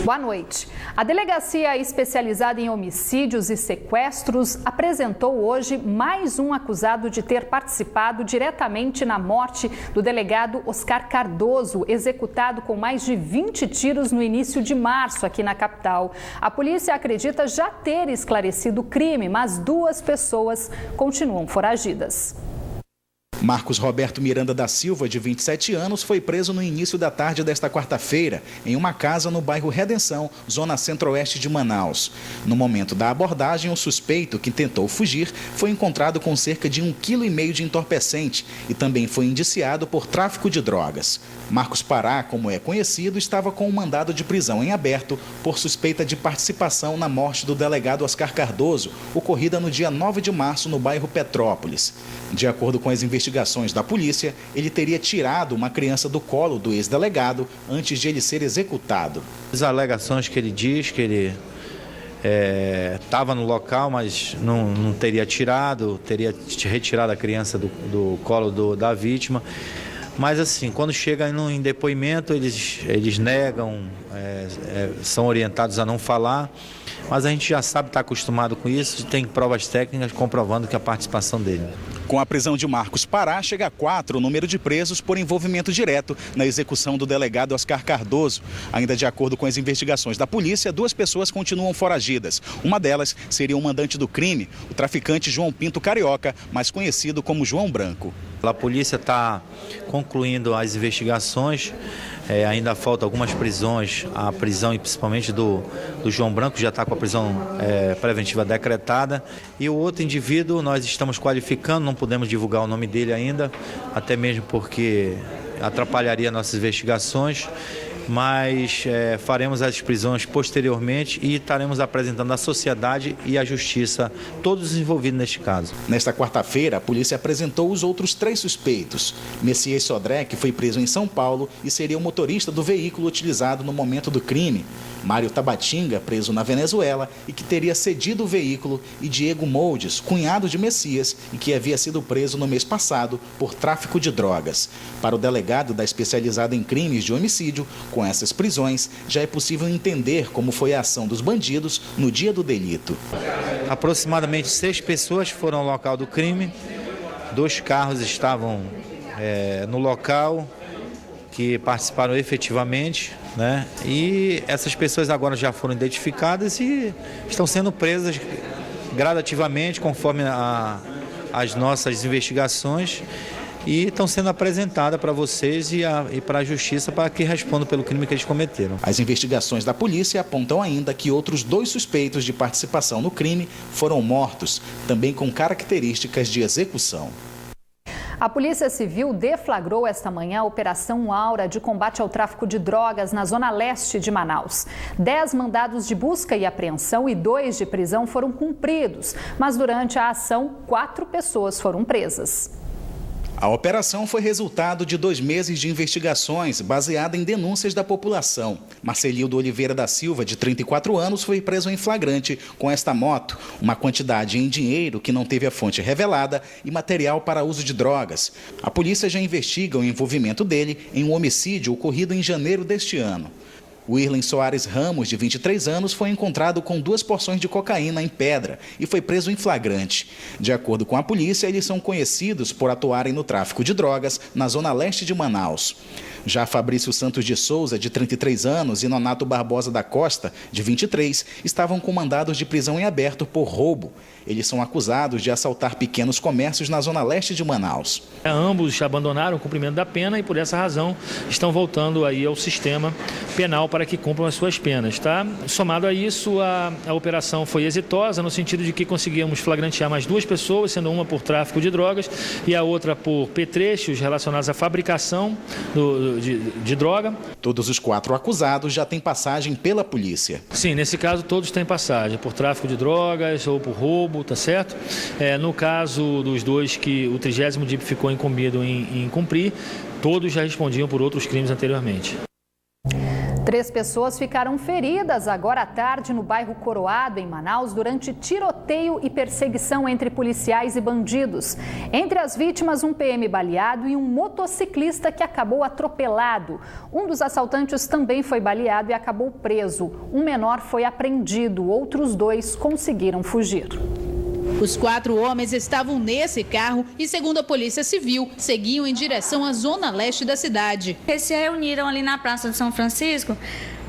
Boa noite. A Delegacia Especializada em Homicídios e Sequestros apresentou hoje mais um acusado de ter participado diretamente na morte do delegado Oscar Cardoso, executado com mais de 20 tiros no início de março aqui na capital. A polícia acredita já ter esclarecido o crime, mas 2 pessoas continuam foragidas. Marcos Roberto Miranda da Silva, de 27 anos, foi preso no início da tarde desta quarta-feira, em uma casa no bairro Redenção, zona centro-oeste de Manaus. No momento da abordagem, o suspeito, que tentou fugir, foi encontrado com cerca de 1,5 kg de entorpecente e também foi indiciado por tráfico de drogas. Marcos Pará, como é conhecido, estava com um mandado de prisão em aberto por suspeita de participação na morte do delegado Oscar Cardoso, ocorrida no dia 9 de março no bairro Petrópolis. De acordo com as investigações da polícia, ele teria tirado uma criança do colo do ex-delegado antes de ele ser executado. As alegações que ele diz que ele estava no local, mas não teria tirado, teria retirado a criança do colo da vítima. Mas assim, quando chega em depoimento, eles negam, são orientados a não falar, mas a gente já sabe, está acostumado com isso, tem provas técnicas comprovando que a participação dele. Com a prisão de Marcos Pará, chega a 4 o número de presos por envolvimento direto na execução do delegado Oscar Cardoso. Ainda de acordo com as investigações da polícia, 2 pessoas continuam foragidas. Uma delas seria o mandante do crime, o traficante João Pinto Carioca, mais conhecido como João Branco. A polícia está concluindo as investigações, ainda falta algumas prisões, a prisão principalmente do João Branco já está com a prisão preventiva decretada, e o outro indivíduo nós estamos qualificando, não podemos divulgar o nome dele ainda, até mesmo porque atrapalharia nossas investigações, mas faremos as prisões posteriormente e estaremos apresentando à sociedade e à justiça todos os envolvidos neste caso. Nesta quarta-feira, a polícia apresentou os outros 3 suspeitos. Messias Sodré, que foi preso em São Paulo e seria o motorista do veículo utilizado no momento do crime. Mário Tabatinga, preso na Venezuela e que teria cedido o veículo, e Diego Moldes, cunhado de Messias e que havia sido preso no mês passado por tráfico de drogas. Para o delegado da Especializada em Crimes de Homicídio, com essas prisões, já é possível entender como foi a ação dos bandidos no dia do delito. Aproximadamente 6 pessoas foram ao local do crime, 2 carros estavam no local, que participaram efetivamente, né? E essas pessoas agora já foram identificadas e estão sendo presas gradativamente, conforme as nossas investigações, e estão sendo apresentadas para vocês e para a justiça para que respondam pelo crime que eles cometeram. As investigações da polícia apontam ainda que outros 2 suspeitos de participação no crime foram mortos, também com características de execução. A Polícia Civil deflagrou esta manhã a Operação Aura de combate ao tráfico de drogas na zona leste de Manaus. 10 mandados de busca e apreensão e 2 de prisão foram cumpridos, mas durante a ação, 4 pessoas foram presas. A operação foi resultado de 2 meses de investigações baseada em denúncias da população. Marcelildo Oliveira da Silva, de 34 anos, foi preso em flagrante com esta moto, uma quantidade em dinheiro que não teve a fonte revelada e material para uso de drogas. A polícia já investiga o envolvimento dele em um homicídio ocorrido em janeiro deste ano. O Irlen Soares Ramos, de 23 anos, foi encontrado com 2 porções de cocaína em pedra e foi preso em flagrante. De acordo com a polícia, eles são conhecidos por atuarem no tráfico de drogas na zona leste de Manaus. Já Fabrício Santos de Souza, de 33 anos, e Nonato Barbosa da Costa, de 23, estavam com mandados de prisão em aberto por roubo. Eles são acusados de assaltar pequenos comércios na zona leste de Manaus. Ambos abandonaram o cumprimento da pena e, por essa razão, estão voltando aí ao sistema penal para que cumpram as suas penas. Tá? Somado a isso, a operação foi exitosa no sentido de que conseguimos flagrantear mais 2 pessoas, sendo uma por tráfico de drogas e a outra por petrechos relacionados à fabricação de droga. Todos os 4 acusados já têm passagem pela polícia. Sim, nesse caso todos têm passagem por tráfico de drogas ou por roubo, tá certo? No caso dos 2 que o 30º DIP ficou incumbido em cumprir, todos já respondiam por outros crimes anteriormente. 3 pessoas ficaram feridas agora à tarde no bairro Coroado, em Manaus, durante tiroteio e perseguição entre policiais e bandidos. Entre as vítimas, um PM baleado e um motociclista que acabou atropelado. Um dos assaltantes também foi baleado e acabou preso. Um menor foi apreendido, outros 2 conseguiram fugir. Os 4 homens estavam nesse carro e, segundo a Polícia Civil, seguiam em direção à zona leste da cidade. Eles se reuniram ali na Praça de São Francisco,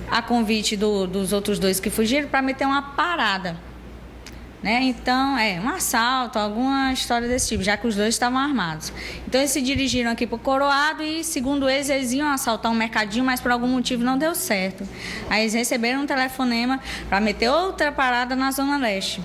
a convite dos outros 2 que fugiram, para meter uma parada. Então, um assalto, alguma história desse tipo, já que os 2 estavam armados. Então, eles se dirigiram aqui para o Coroado e, segundo eles iam assaltar um mercadinho, mas por algum motivo não deu certo. Aí eles receberam um telefonema para meter outra parada na zona leste.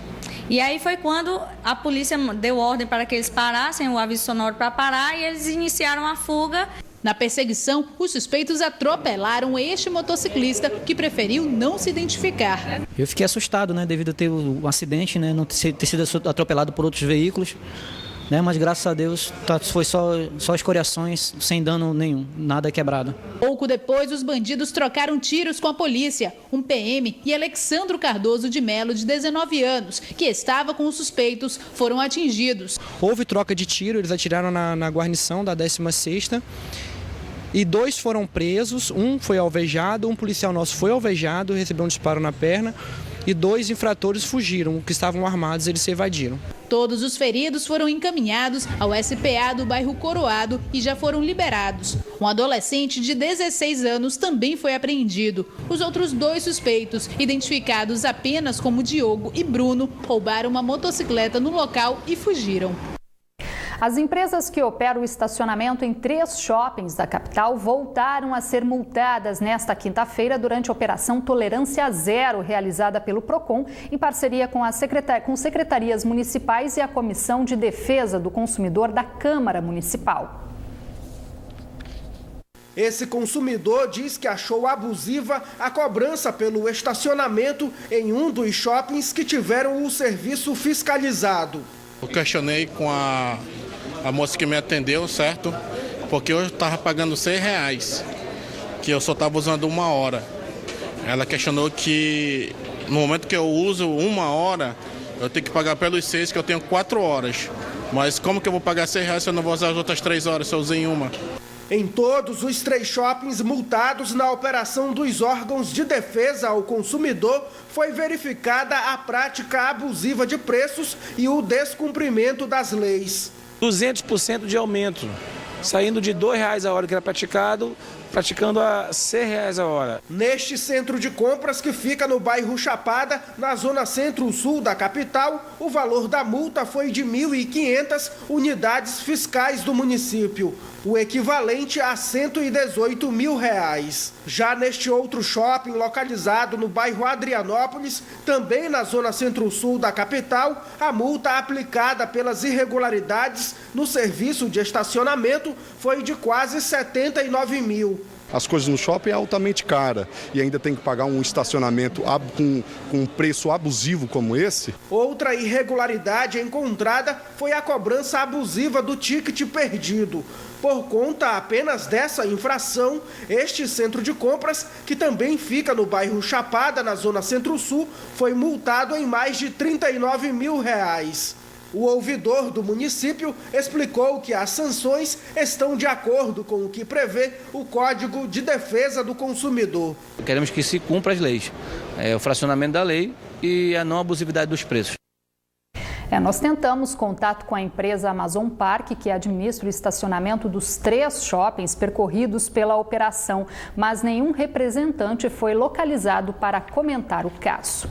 E aí foi quando a polícia deu ordem para que eles parassem, o aviso sonoro para parar, e eles iniciaram a fuga. Na perseguição, os suspeitos atropelaram este motociclista, que preferiu não se identificar. Eu fiquei assustado, devido a ter um acidente, não ter sido atropelado por outros veículos. Mas graças a Deus foi só escoriações, sem dano nenhum, nada quebrado. Pouco depois, os bandidos trocaram tiros com a polícia. Um PM e Alexandro Cardoso de Melo, de 19 anos, que estava com os suspeitos, foram atingidos. Houve troca de tiro, eles atiraram na guarnição da 16ª. E 2 foram presos, um foi alvejado, um policial nosso foi alvejado, recebeu um disparo na perna. E 2 infratores fugiram, que estavam armados, eles se evadiram. Todos os feridos foram encaminhados ao SPA do bairro Coroado e já foram liberados. Um adolescente de 16 anos também foi apreendido. Os outros 2 suspeitos, identificados apenas como Diogo e Bruno, roubaram uma motocicleta no local e fugiram. As empresas que operam o estacionamento em 3 shoppings da capital voltaram a ser multadas nesta quinta-feira durante a Operação Tolerância Zero, realizada pelo PROCON, em parceria com secretarias municipais e a Comissão de Defesa do Consumidor da Câmara Municipal. Esse consumidor diz que achou abusiva a cobrança pelo estacionamento em um dos shoppings que tiveram o serviço fiscalizado. Eu questionei com a moça que me atendeu, certo? Porque eu estava pagando R$6, que eu só estava usando 1 hora. Ela questionou que no momento que eu uso 1 hora, eu tenho que pagar pelos 6, que eu tenho 4 horas. Mas como que eu vou pagar R$6 se eu não vou usar as outras 3 horas, se eu usei 1? Em todos os 3 shoppings multados na operação dos órgãos de defesa ao consumidor, foi verificada a prática abusiva de preços e o descumprimento das leis. 200% de aumento, saindo de R$2 a hora que era praticando a R$6 a hora. Neste centro de compras que fica no bairro Chapada, na zona centro-sul da capital, o valor da multa foi de 1.500 unidades fiscais do município, o equivalente a R$118 mil. Já neste outro shopping, localizado no bairro Adrianópolis, também na zona centro-sul da capital, a multa aplicada pelas irregularidades no serviço de estacionamento foi de quase R$79 mil. As coisas no shopping é altamente cara e ainda tem que pagar um estacionamento com um preço abusivo como esse. Outra irregularidade encontrada foi a cobrança abusiva do ticket perdido. Por conta apenas dessa infração, este centro de compras, que também fica no bairro Chapada, na zona centro-sul, foi multado em mais de R$39 mil. O ouvidor do município explicou que as sanções estão de acordo com o que prevê o Código de Defesa do Consumidor. Queremos que se cumpra as leis, o fracionamento da lei e a não abusividade dos preços. Nós tentamos contato com a empresa Amazon Park, que administra o estacionamento dos 3 shoppings percorridos pela operação, mas nenhum representante foi localizado para comentar o caso.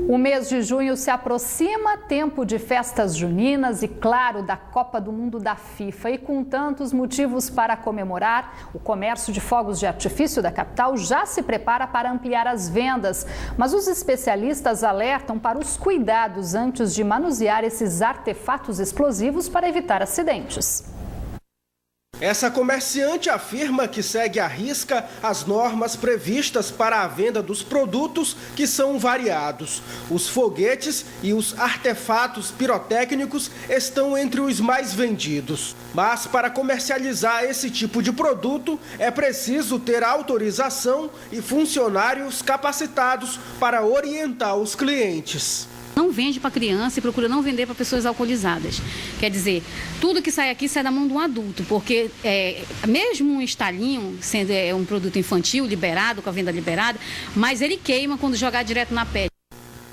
O mês de junho se aproxima, tempo de festas juninas e, claro, da Copa do Mundo da FIFA. E com tantos motivos para comemorar, o comércio de fogos de artifício da capital já se prepara para ampliar as vendas. Mas os especialistas alertam para os cuidados antes de manusear esses artefatos explosivos para evitar acidentes. Essa comerciante afirma que segue à risca as normas previstas para a venda dos produtos, que são variados. Os foguetes e os artefatos pirotécnicos estão entre os mais vendidos. Mas para comercializar esse tipo de produto, é preciso ter autorização e funcionários capacitados para orientar os clientes. Não vende para criança e procura não vender para pessoas alcoolizadas. Quer dizer, tudo que sai aqui sai da mão de um adulto, porque mesmo um estalinho, sendo um produto infantil liberado, com a venda liberada, mas ele queima quando jogar direto na pele.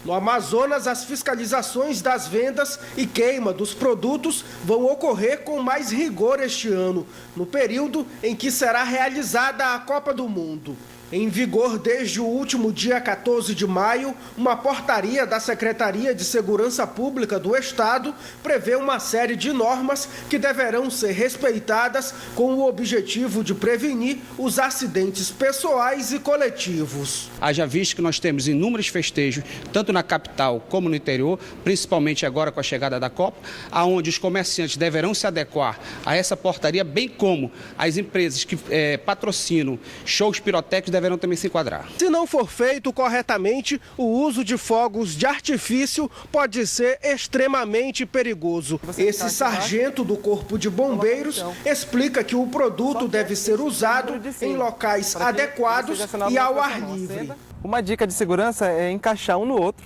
No Amazonas, as fiscalizações das vendas e queima dos produtos vão ocorrer com mais rigor este ano, no período em que será realizada a Copa do Mundo. Em vigor desde o último dia 14 de maio, uma portaria da Secretaria de Segurança Pública do Estado prevê uma série de normas que deverão ser respeitadas com o objetivo de prevenir os acidentes pessoais e coletivos. Haja visto que nós temos inúmeros festejos, tanto na capital como no interior, principalmente agora com a chegada da Copa, onde os comerciantes deverão se adequar a essa portaria, bem como as empresas que patrocinam shows pirotécnicos deverão também se enquadrar. Se não for feito corretamente, o uso de fogos de artifício pode ser extremamente perigoso. Esse sargento do Corpo de Bombeiros explica que o produto deve ser usado em locais adequados e ao ar livre. Uma dica de segurança é encaixar um no outro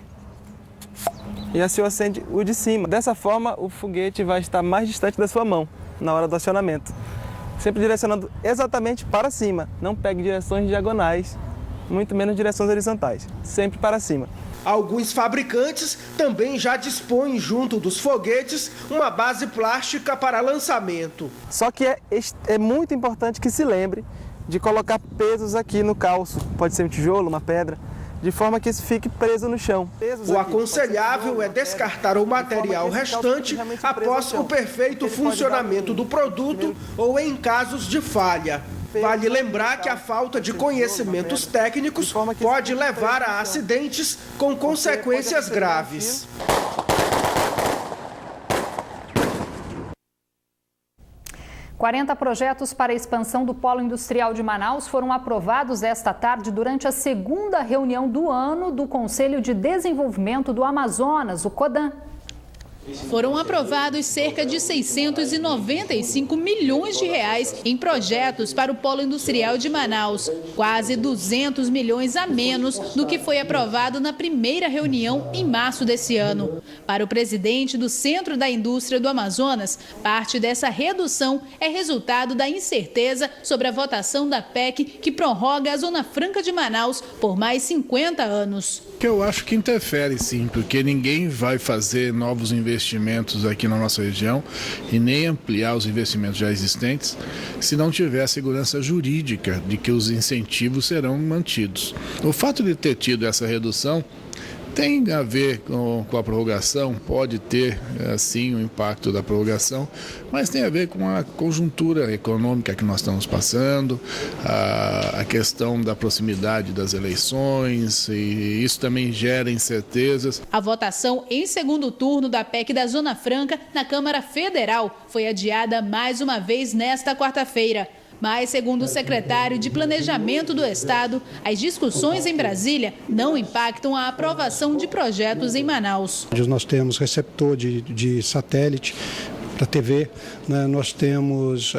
e assim eu acende o de cima. Dessa forma, o foguete vai estar mais distante da sua mão na hora do acionamento. Sempre direcionando exatamente para cima. Não pegue direções diagonais, muito menos direções horizontais. Sempre para cima. Alguns fabricantes também já dispõem junto dos foguetes uma base plástica para lançamento. Só que é muito importante que se lembre de colocar pesos aqui no calço. Pode ser um tijolo, uma pedra, de forma que isso fique preso no chão. O aconselhável é descartar o material restante após o perfeito funcionamento do produto ou em casos de falha. Vale lembrar que a falta de conhecimentos técnicos pode levar a acidentes com consequências graves. $40 projetos para a expansão do Polo Industrial de Manaus foram aprovados esta tarde durante a segunda reunião do ano do Conselho de Desenvolvimento do Amazonas, o CODAM. Foram aprovados cerca de 695 milhões de reais em projetos para o Polo Industrial de Manaus, quase 200 milhões a menos do que foi aprovado na primeira reunião em março desse ano. Para o presidente do Centro da Indústria do Amazonas, parte dessa redução é resultado da incerteza sobre a votação da PEC que prorroga a Zona Franca de Manaus por mais 50 anos. Eu acho que interfere sim, porque ninguém vai fazer novos investimentos aqui na nossa região e nem ampliar os investimentos já existentes se não tiver a segurança jurídica de que os incentivos serão mantidos. O fato de ter tido essa redução tem a ver com a prorrogação, pode ter, sim, o impacto da prorrogação, mas tem a ver com a conjuntura econômica que nós estamos passando, a questão da proximidade das eleições, e isso também gera incertezas. A votação em segundo turno da PEC da Zona Franca na Câmara Federal foi adiada mais uma vez nesta quarta-feira. Mas, segundo o secretário de Planejamento do Estado, as discussões em Brasília não impactam a aprovação de projetos em Manaus. Nós temos receptor de satélite para TV, né? Nós temos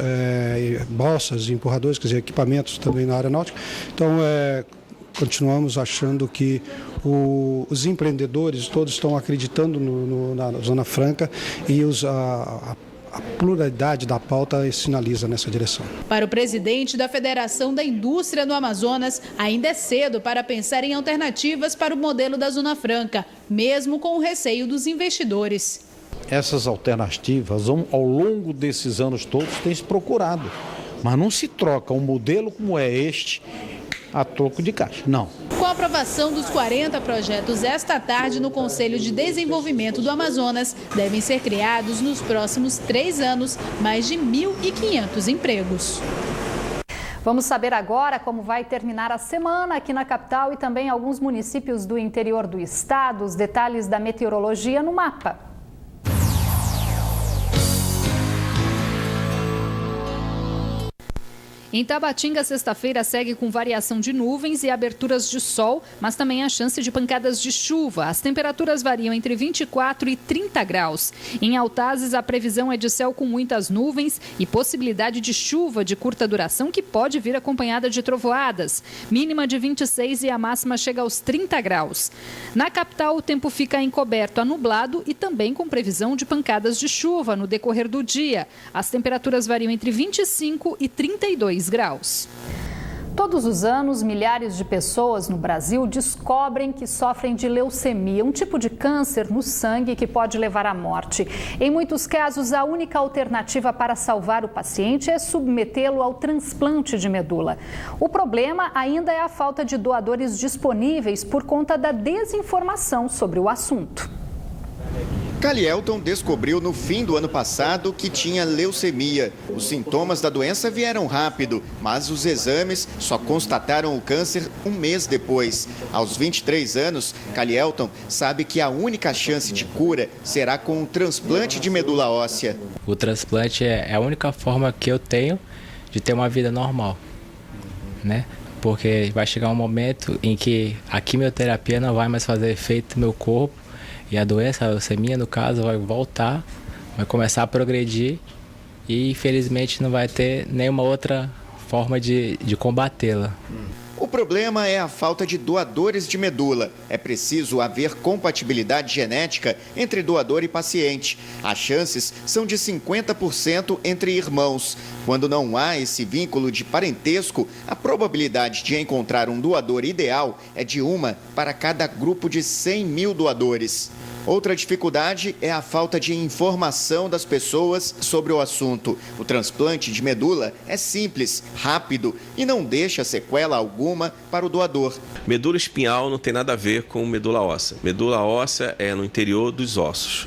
balsas, empurradores, quer dizer, equipamentos também na área náutica. Então, continuamos achando que os empreendedores todos estão acreditando na Zona Franca e a pluralidade da pauta sinaliza nessa direção. Para o presidente da Federação da Indústria do Amazonas, ainda é cedo para pensar em alternativas para o modelo da Zona Franca, mesmo com o receio dos investidores. Essas alternativas, ao longo desses anos todos, têm se procurado, mas não se troca um modelo como é este a troco de caixa, não. Com a aprovação dos 40 projetos esta tarde no Conselho de Desenvolvimento do Amazonas, devem ser criados nos próximos 3 anos mais de 1.500 empregos. Vamos saber agora como vai terminar a semana aqui na capital e também alguns municípios do interior do estado. Os detalhes da meteorologia no mapa. Em Tabatinga, sexta-feira segue com variação de nuvens e aberturas de sol, mas também a chance de pancadas de chuva. As temperaturas variam entre 24 e 30 graus. Em Altazes, a previsão é de céu com muitas nuvens e possibilidade de chuva de curta duração que pode vir acompanhada de trovoadas. Mínima de 26 e a máxima chega aos 30 graus. Na capital, o tempo fica encoberto a nublado e também com previsão de pancadas de chuva no decorrer do dia. As temperaturas variam entre 25 e 32 graus. Todos os anos, milhares de pessoas no Brasil descobrem que sofrem de leucemia, um tipo de câncer no sangue que pode levar à morte. Em muitos casos, a única alternativa para salvar o paciente é submetê-lo ao transplante de medula. O problema ainda é a falta de doadores disponíveis por conta da desinformação sobre o assunto. Calielton descobriu no fim do ano passado que tinha leucemia. Os sintomas da doença vieram rápido, mas os exames só constataram o câncer um mês depois. Aos 23 anos, Calielton sabe que a única chance de cura será com um transplante de medula óssea. O transplante é a única forma que eu tenho de ter uma vida normal, né? Porque vai chegar um momento em que a quimioterapia não vai mais fazer efeito no meu corpo. E a doença, a leucemia, no caso, vai voltar, vai começar a progredir e, infelizmente, não vai ter nenhuma outra forma de combatê-la. O problema é a falta de doadores de medula. É preciso haver compatibilidade genética entre doador e paciente. As chances são de 50% entre irmãos. Quando não há esse vínculo de parentesco, a probabilidade de encontrar um doador ideal é de 1 para cada grupo de 100 mil doadores. Outra dificuldade é a falta de informação das pessoas sobre o assunto. O transplante de medula é simples, rápido e não deixa sequela alguma para o doador. Medula espinhal não tem nada a ver com medula óssea. Medula óssea é no interior dos ossos.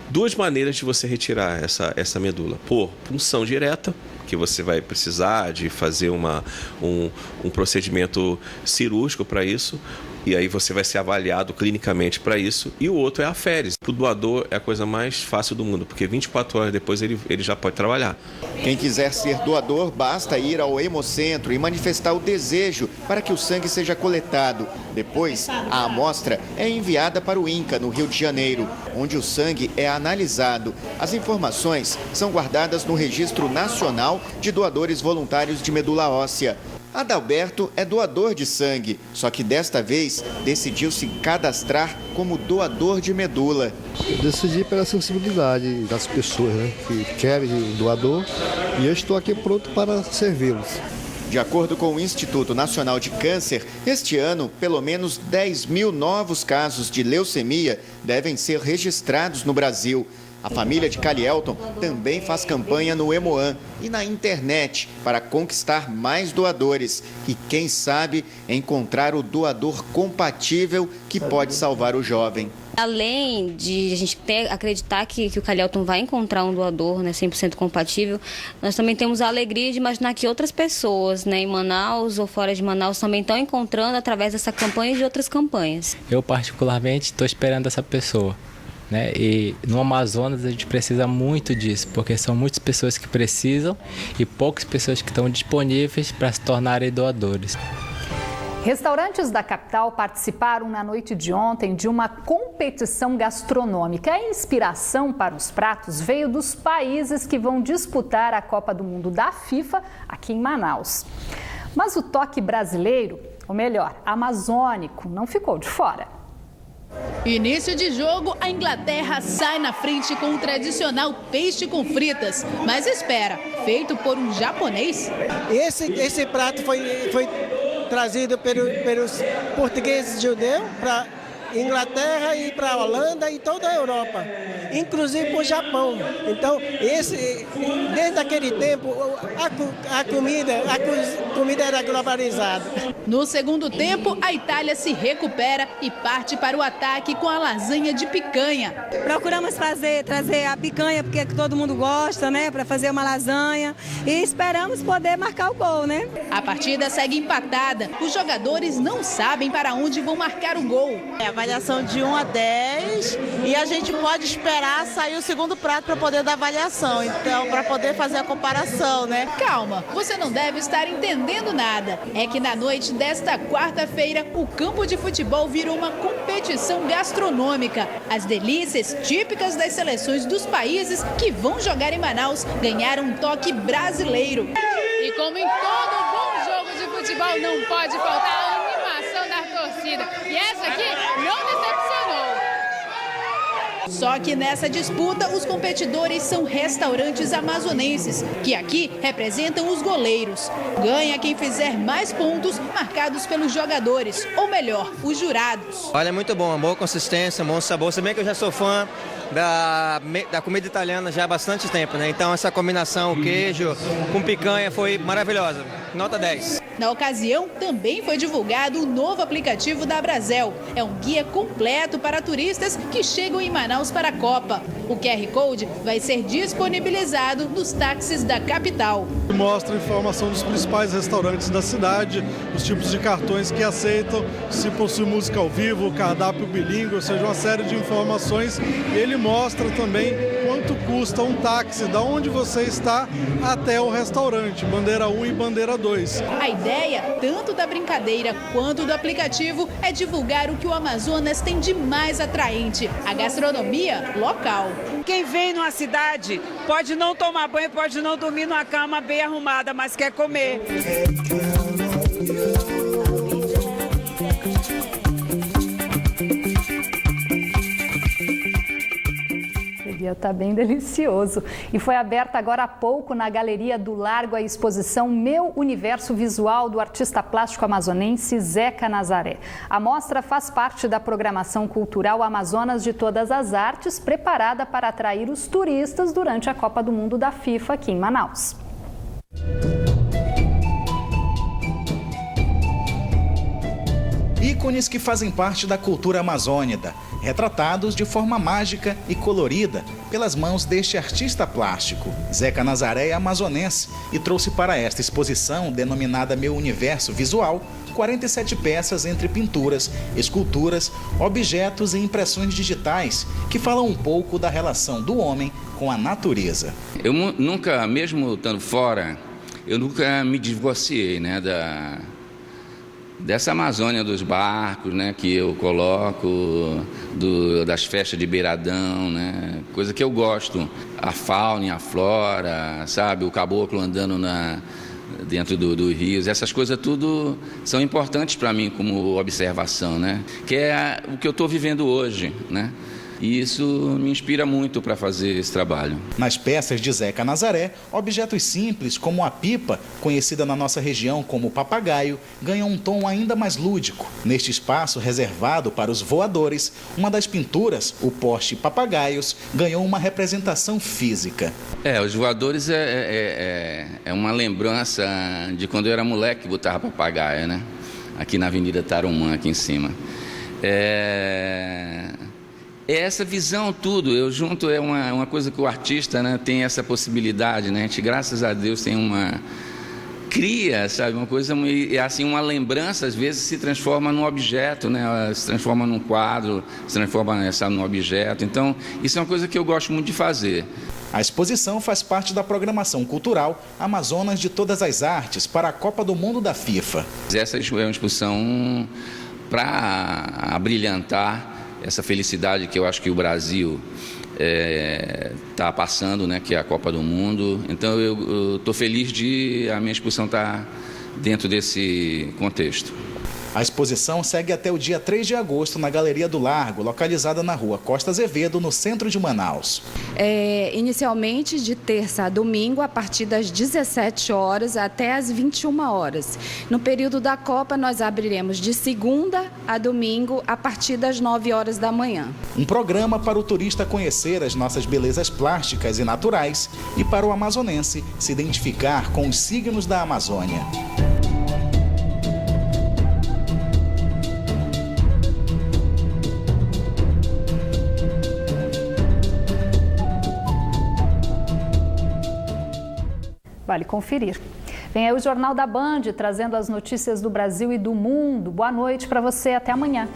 Duas maneiras de você retirar essa medula. Por punção direta, que você vai precisar de fazer um procedimento cirúrgico para isso. E aí você vai ser avaliado clinicamente para isso. E o outro é a aférese. Para o doador é a coisa mais fácil do mundo, porque 24 horas depois ele já pode trabalhar. Quem quiser ser doador, basta ir ao hemocentro e manifestar o desejo para que o sangue seja coletado. Depois, a amostra é enviada para o INCA, no Rio de Janeiro, onde o sangue é analisado. As informações são guardadas no Registro Nacional de Doadores Voluntários de Medula Óssea. Adalberto é doador de sangue, só que desta vez decidiu se cadastrar como doador de medula. Eu decidi pela sensibilidade das pessoas, né, que querem um doador, e eu estou aqui pronto para servi-los. De acordo com o Instituto Nacional de Câncer, este ano, pelo menos 10 mil novos casos de leucemia devem ser registrados no Brasil. A família de Calielton também faz campanha no Hemoan e na internet para conquistar mais doadores e, quem sabe, encontrar o doador compatível que pode salvar o jovem. Além de a gente acreditar que o Calielton vai encontrar um doador, né, 100% compatível, nós também temos a alegria de imaginar que outras pessoas, né, em Manaus ou fora de Manaus também estão encontrando através dessa campanha e de outras campanhas. Eu, particularmente, estou esperando essa pessoa. Né? E no Amazonas a gente precisa muito disso, porque são muitas pessoas que precisam e poucas pessoas que estão disponíveis para se tornarem doadores. Restaurantes da capital participaram na noite de ontem de uma competição gastronômica. A inspiração para os pratos veio dos países que vão disputar a Copa do Mundo da FIFA aqui em Manaus. Mas o toque brasileiro, ou melhor, amazônico, não ficou de fora. Início de jogo, a Inglaterra sai na frente com o tradicional peixe com fritas. Mas espera, feito por um japonês? Esse prato foi trazido pelos portugueses judeus para Inglaterra e para a Holanda e toda a Europa, inclusive para o Japão. Então, desde aquele tempo, a comida era globalizada. No segundo tempo, a Itália se recupera e parte para o ataque com a lasanha de picanha. Procuramos trazer a picanha, porque todo mundo gosta, né, para fazer uma lasanha, e esperamos poder marcar o gol, né? A partida segue empatada. Os jogadores não sabem para onde vão marcar o gol. avaliação de 1 a 10 e a gente pode esperar sair o segundo prato para poder dar avaliação, então para poder fazer a comparação, né? Calma, você não deve estar entendendo nada. É que na noite desta quarta-feira, o campo de futebol virou uma competição gastronômica. As delícias típicas das seleções dos países que vão jogar em Manaus ganharam um toque brasileiro. E como em todo bom jogo de futebol, não pode faltar a animação da torcida. E essa aqui não decepcionou. Só que nessa disputa, os competidores são restaurantes amazonenses, que aqui representam os goleiros. Ganha quem fizer mais pontos marcados pelos jogadores, ou melhor, os jurados. Olha, é muito bom, uma boa consistência, um bom sabor. Se bem que eu já sou fã da comida italiana já há bastante tempo, né? Então essa combinação, o queijo com picanha, foi maravilhosa. Nota 10. Na ocasião, também foi divulgado o novo aplicativo da Brasel. É um guia completo para turistas que chegam em Manaus para a Copa. O QR Code vai ser disponibilizado nos táxis da capital. Mostra informação dos principais restaurantes da cidade, os tipos de cartões que aceitam, se possui música ao vivo, cardápio bilíngue, ou seja, uma série de informações. Ele mostra também quanto custa um táxi da onde você está até o restaurante, bandeira 1 e bandeira 2. A ideia, tanto da brincadeira quanto do aplicativo, é divulgar o que o Amazonas tem de mais atraente, a gastronomia local. Quem vem numa cidade pode não tomar banho, pode não dormir numa cama bem arrumada, mas quer comer. Está bem delicioso. E foi aberta agora há pouco na Galeria do Largo a exposição Meu Universo Visual do artista plástico amazonense Zeca Nazaré. A mostra faz parte da programação cultural Amazonas de Todas as Artes, preparada para atrair os turistas durante a Copa do Mundo da FIFA aqui em Manaus. Ícones que fazem parte da cultura amazônica, retratados de forma mágica e colorida pelas mãos deste artista plástico. Zeca Nazaré é amazonense e trouxe para esta exposição, denominada Meu Universo Visual, 47 peças entre pinturas, esculturas, objetos e impressões digitais que falam um pouco da relação do homem com a natureza. Eu nunca, mesmo estando fora, eu nunca me divorciei, né, dessa Amazônia dos barcos, né, que eu coloco, das festas de beiradão, né, coisa que eu gosto. A fauna e a flora, sabe, o caboclo andando dentro dos rios, essas coisas tudo são importantes para mim como observação, né, que é o que eu estou vivendo hoje, né. E isso me inspira muito para fazer esse trabalho. Nas peças de Zeca Nazaré, objetos simples como a pipa, conhecida na nossa região como papagaio, ganham um tom ainda mais lúdico. Neste espaço reservado para os voadores, uma das pinturas, o poste Papagaios, ganhou uma representação física. Os voadores é uma lembrança de quando eu era moleque que botava papagaio, né? Aqui na Avenida Tarumã, aqui em cima. É essa visão, tudo, eu junto, é uma coisa que o artista, né, tem essa possibilidade, né, a gente, graças a Deus, tem cria, sabe, uma coisa, assim, uma lembrança, às vezes, se transforma num objeto, né, se transforma num quadro, se transforma, sabe, num objeto, então, isso é uma coisa que eu gosto muito de fazer. A exposição faz parte da programação cultural Amazonas de Todas as Artes para a Copa do Mundo da FIFA. Essa é uma exposição para abrilhantar essa felicidade que eu acho que o Brasil está passando, né, que é a Copa do Mundo. Então eu estou feliz de a minha exposição estar dentro desse contexto. A exposição segue até o dia 3 de agosto na Galeria do Largo, localizada na rua Costa Azevedo, no centro de Manaus. Inicialmente de terça a domingo, a partir das 17 horas até as 21 horas. No período da Copa, nós abriremos de segunda a domingo, a partir das 9 horas da manhã. Um programa para o turista conhecer as nossas belezas plásticas e naturais e para o amazonense se identificar com os signos da Amazônia. Vale conferir. Vem aí o Jornal da Band, trazendo as notícias do Brasil e do mundo. Boa noite para você, até amanhã.